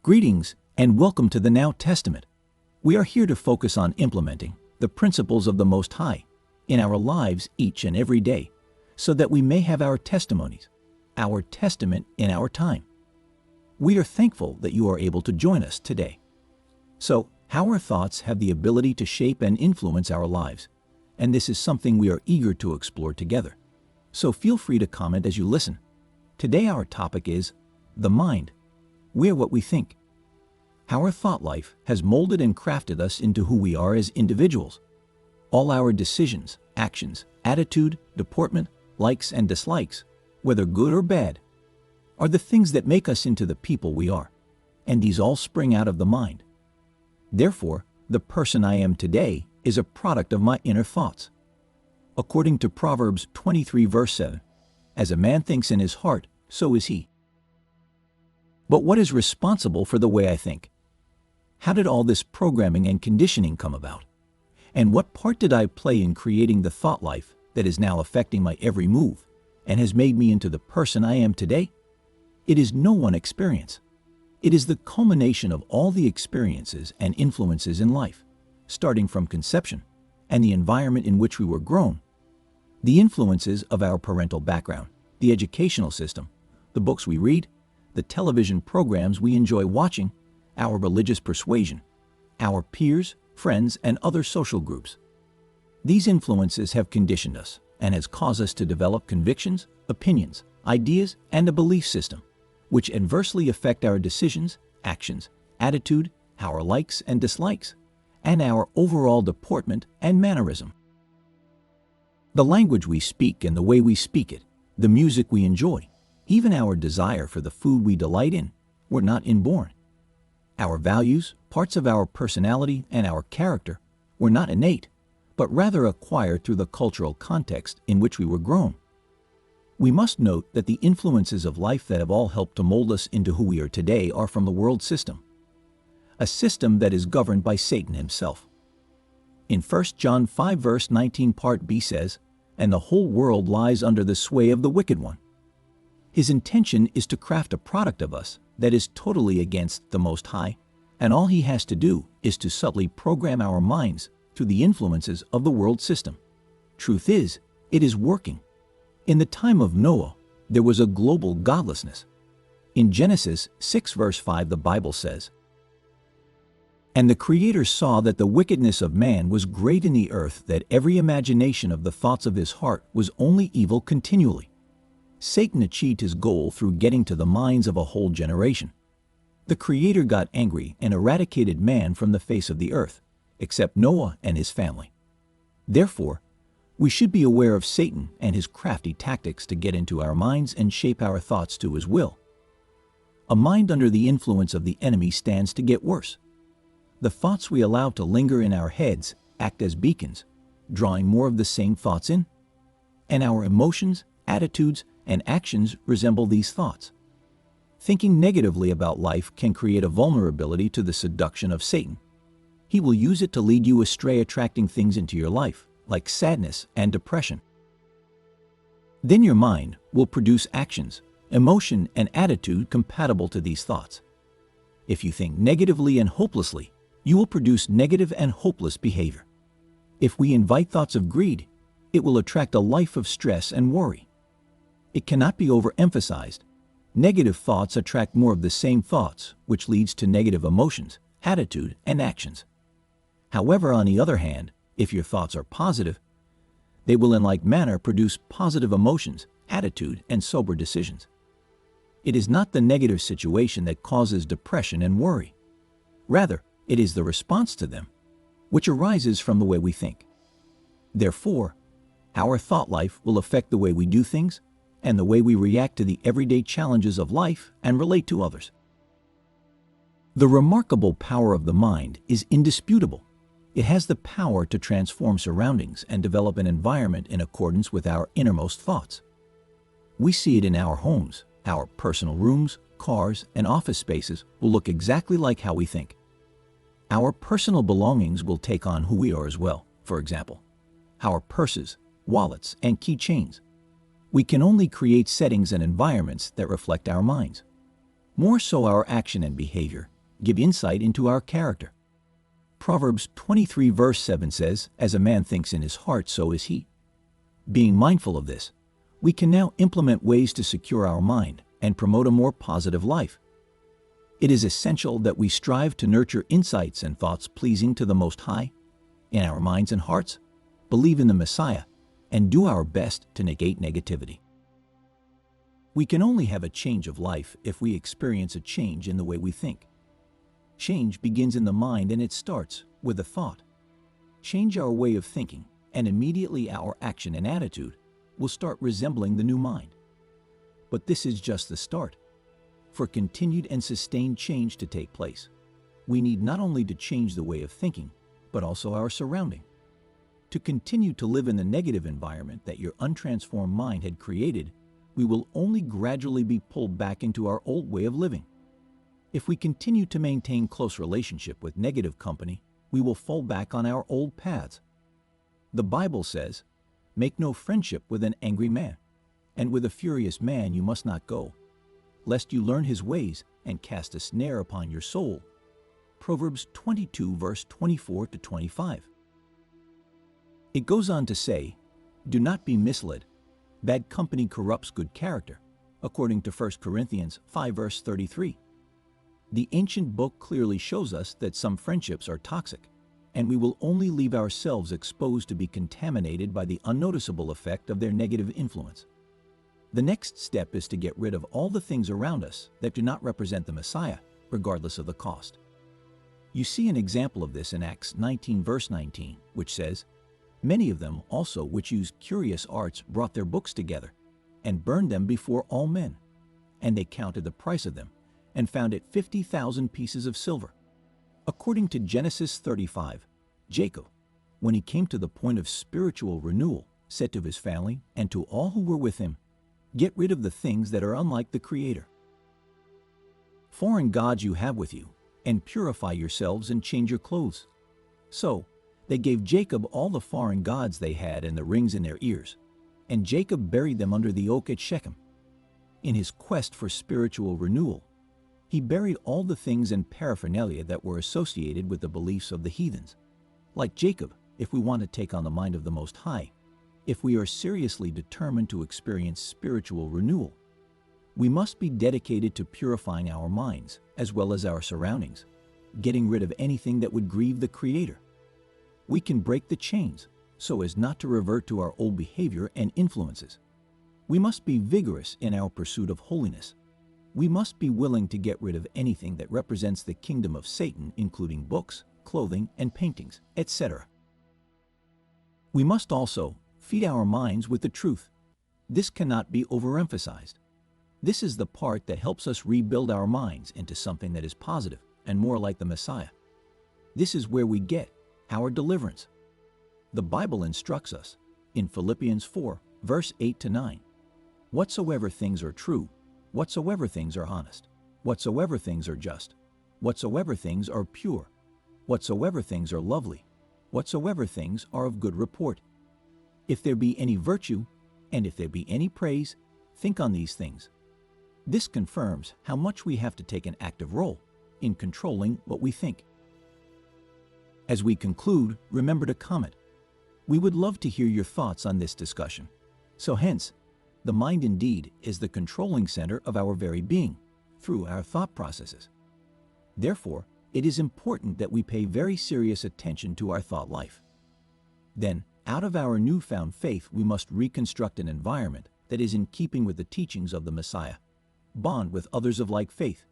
Greetings and welcome to the Now Testament. We are here to focus on implementing the principles of the Most High in our lives each and every day so that we may have our testimonies, our testament in our time. We are thankful that you are able to join us today. So, how our thoughts have the ability to shape and influence our lives, and this is something we are eager to explore together. So feel free to comment as you listen. Today our topic is the mind. We are what we think. Our thought life has molded and crafted us into who we are as individuals. All our decisions, actions, attitude, deportment, likes and dislikes, whether good or bad, are the things that make us into the people we are, and these all spring out of the mind. Therefore, the person I am today is a product of my inner thoughts. According to Proverbs 23 verse 7, as a man thinks in his heart, so is he. But what is responsible for the way I think? How did all this programming and conditioning come about? And what part did I play in creating the thought life that is now affecting my every move and has made me into the person I am today? It is no one experience. It is the culmination of all the experiences and influences in life, starting from conception and the environment in which we were grown, the influences of our parental background, the educational system, the books we read, the television programs we enjoy watching, our religious persuasion, our peers, friends, and other social groups. These influences have conditioned us and has caused us to develop convictions, opinions, ideas, and a belief system, which adversely affect our decisions, actions, attitude, our likes and dislikes, and our overall deportment and mannerism. The language we speak and the way we speak it, the music we enjoy, even our desire for the food we delight in, were not inborn. Our values, parts of our personality, and our character were not innate, but rather acquired through the cultural context in which we were grown. We must note that the influences of life that have all helped to mold us into who we are today are from the world system, a system that is governed by Satan himself. In 1 John 5 verse 19 part B says, "And the whole world lies under the sway of the wicked one." His intention is to craft a product of us that is totally against the Most High, and all he has to do is to subtly program our minds through the influences of the world system. Truth is, it is working. In the time of Noah, there was a global godlessness. In Genesis 6 verse 5 the Bible says, "And the Creator saw that the wickedness of man was great in the earth, that every imagination of the thoughts of his heart was only evil continually." Satan achieved his goal through getting to the minds of a whole generation. The Creator got angry and eradicated man from the face of the earth, except Noah and his family. Therefore, we should be aware of Satan and his crafty tactics to get into our minds and shape our thoughts to his will. A mind under the influence of the enemy stands to get worse. The thoughts we allow to linger in our heads act as beacons, drawing more of the same thoughts in, and our emotions, attitudes, and actions resemble these thoughts. Thinking negatively about life can create a vulnerability to the seduction of Satan. He will use it to lead you astray, attracting things into your life, like sadness and depression. Then your mind will produce actions, emotion, and attitude compatible to these thoughts. If you think negatively and hopelessly, you will produce negative and hopeless behavior. If we invite thoughts of greed, it will attract a life of stress and worry. It cannot be overemphasized. Negative thoughts attract more of the same thoughts, which leads to negative emotions, attitude, and actions. However, on the other hand, if your thoughts are positive, they will in like manner produce positive emotions, attitude, and sober decisions. It is not the negative situation that causes depression and worry. Rather, it is the response to them, which arises from the way we think. Therefore, our thought life will affect the way we do things and the way we react to the everyday challenges of life and relate to others. The remarkable power of the mind is indisputable. It has the power to transform surroundings and develop an environment in accordance with our innermost thoughts. We see it in our homes. Our personal rooms, cars, and office spaces will look exactly like how we think. Our personal belongings will take on who we are as well. For example, our purses, wallets, and keychains. We can only create settings and environments that reflect our minds. More so, our action and behavior give insight into our character. Proverbs 23 verse 7 says, "As a man thinks in his heart, so is he." Being mindful of this, we can now implement ways to secure our mind and promote a more positive life. It is essential that we strive to nurture insights and thoughts pleasing to the Most High in our minds and hearts, believe in the Messiah, and do our best to negate negativity. We can only have a change of life if we experience a change in the way we think. Change begins in the mind, and it starts with a thought. Change our way of thinking, and immediately our action and attitude will start resembling the new mind. But this is just the start. For continued and sustained change to take place, we need not only to change the way of thinking, but also our surrounding. To continue to live in the negative environment that your untransformed mind had created, we will only gradually be pulled back into our old way of living. If we continue to maintain close relationship with negative company, we will fall back on our old paths. The Bible says, "Make no friendship with an angry man, and with a furious man you must not go, lest you learn his ways and cast a snare upon your soul." Proverbs 22 verse 24 to 25. It goes on to say, "Do not be misled. Bad company corrupts good character," according to 1 Corinthians 5 verse 33. The ancient book clearly shows us that some friendships are toxic, and we will only leave ourselves exposed to be contaminated by the unnoticeable effect of their negative influence. The next step is to get rid of all the things around us that do not represent the Messiah, regardless of the cost. You see an example of this in Acts 19 verse 19, which says, "Many of them also which used curious arts brought their books together, and burned them before all men. And they counted the price of them, and found it 50,000 pieces of silver." According to Genesis 35, Jacob, when he came to the point of spiritual renewal, said to his family and to all who were with him, "Get rid of the things that are unlike the Creator. Foreign gods you have with you, and purify yourselves and change your clothes." So they gave Jacob all the foreign gods they had and the rings in their ears, and Jacob buried them under the oak at Shechem. In his quest for spiritual renewal, he buried all the things and paraphernalia that were associated with the beliefs of the heathens. Like Jacob, if we want to take on the mind of the Most High, if we are seriously determined to experience spiritual renewal, we must be dedicated to purifying our minds as well as our surroundings, getting rid of anything that would grieve the Creator. We can break the chains so as not to revert to our old behavior and influences. We must be vigorous in our pursuit of holiness. We must be willing to get rid of anything that represents the kingdom of Satan, including books, clothing, and paintings, etc. We must also feed our minds with the truth. This cannot be overemphasized. This is the part that helps us rebuild our minds into something that is positive and more like the Messiah. This is where we get our deliverance. The Bible instructs us in Philippians 4, verse 8 to 9, "Whatsoever things are true, whatsoever things are honest, whatsoever things are just, whatsoever things are pure, whatsoever things are lovely, whatsoever things are of good report. If there be any virtue, and if there be any praise, think on these things." This confirms how much we have to take an active role in controlling what we think. As we conclude, remember to comment. We would love to hear your thoughts on this discussion. So hence, the mind indeed is the controlling center of our very being through our thought processes. Therefore, it is important that we pay very serious attention to our thought life. Then, out of our newfound faith, we must reconstruct an environment that is in keeping with the teachings of the Messiah. Bond with others of like faith,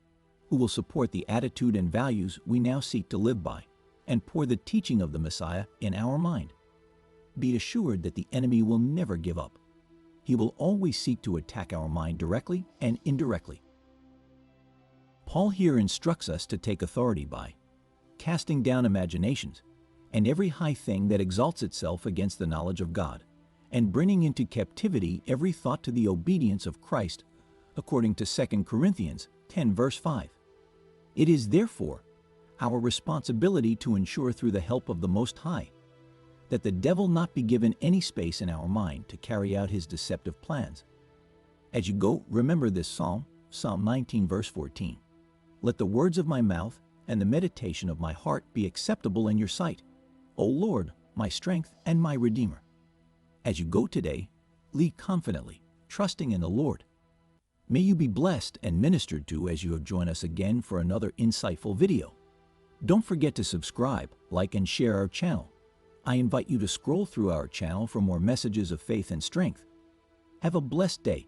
who will support the attitude and values we now seek to live by, and pour the teaching of the Messiah in our mind. Be assured that the enemy will never give up. He will always seek to attack our mind directly and indirectly. Paul here instructs us to take authority by casting down imaginations and every high thing that exalts itself against the knowledge of God, and bringing into captivity every thought to the obedience of Christ, according to 2 Corinthians 10 verse 5. It is therefore our responsibility to ensure through the help of the Most High that the devil not be given any space in our mind to carry out his deceptive plans. As you go, remember this psalm, Psalm 19 verse 14. "Let the words of my mouth and the meditation of my heart be acceptable in your sight, O Lord, my strength and my Redeemer. As you go today, lead confidently, trusting in the Lord. May you be blessed and ministered to as you have joined us again for another insightful video. Don't forget to subscribe, like, and share our channel. I invite you to scroll through our channel for more messages of faith and strength. Have a blessed day